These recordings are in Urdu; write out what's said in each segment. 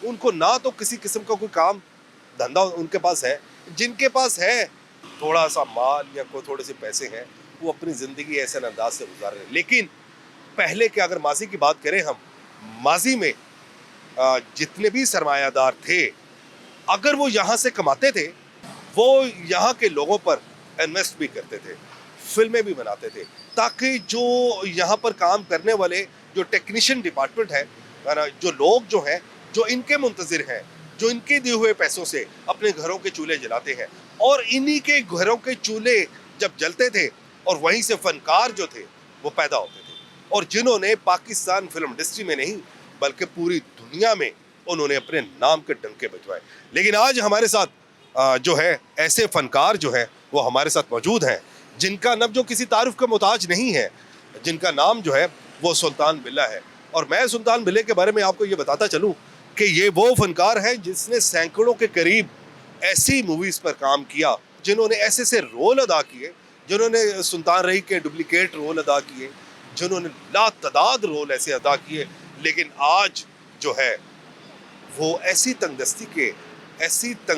ان کو نہ تو کسی قسم کا کوئی کام دھندا ان کے پاس ہے. جن کے پاس ہے تھوڑا سا مال یا کوئی تھوڑے سے پیسے ہیں, وہ اپنی زندگی ایسے انداز سے گزار رہے ہیں. لیکن پہلے کے اگر ماضی کی بات کریں ہم, ماضی میں جتنے بھی سرمایہ دار تھے, اگر وہ یہاں سے کماتے تھے, وہ یہاں کے لوگوں پر انویسٹ بھی کرتے تھے, فلمیں بھی بناتے تھے, تاکہ جو یہاں پر کام کرنے والے جو ٹیکنیشین ڈپارٹمنٹ ہے, جو لوگ جو ہیں, جو ان کے منتظر ہیں, جو ان کے دیے ہوئے پیسوں سے اپنے گھروں کے چولہے جلاتے ہیں, اور انہی کے گھروں کے چولہے جب جلتے تھے اور وہیں سے فنکار جو تھے وہ پیدا ہوتے تھے, اور جنہوں نے پاکستان فلم انڈسٹری میں نہیں بلکہ پوری دنیا میں انہوں نے اپنے نام کے ڈنکے بجوائے. لیکن آج ہمارے ساتھ جو ہے ایسے فنکار جو ہیں وہ ہمارے ساتھ موجود ہیں, جن کا نام جو کسی تعارف کا محتاج نہیں ہے, جن کا نام جو ہے وہ سلطان بلّہ ہے. اور میں سلطان بلّہ کے بارے میں آپ کو یہ بتاتا چلوں کہ یہ وہ فنکار ہیں جس نے سینکڑوں کے قریب ایسی موویز پر کام کیا, جنہوں نے ایسے سے رول ادا کیے, جنہوں نے سلطان رہی کے ڈپلیکیٹ رول ادا کیے, جنہوں نے لا تعداد رول ایسے ادا کیے. لیکن آج جو ہے وہ ایسی تنگ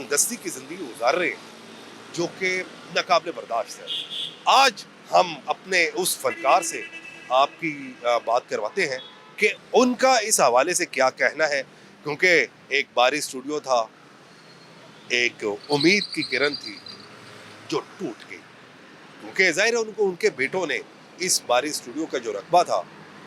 دستی کی زندگی گزار رہے ہیں جو کہ ناقابل برداشت ہے. آج ہم اپنے اس فنکار سے آپ کی بات کرواتے ہیں کہ ان کا اس حوالے سے کیا کہنا ہے, کیونکہ ایک باری اسٹوڈیو تھا, ایک امید کی کرن تھی جو ٹوٹ گئی, کیونکہ ظاہر ہے ان کے بیٹوں نے اس باری اسٹوڈیو کا جو رقبہ تھا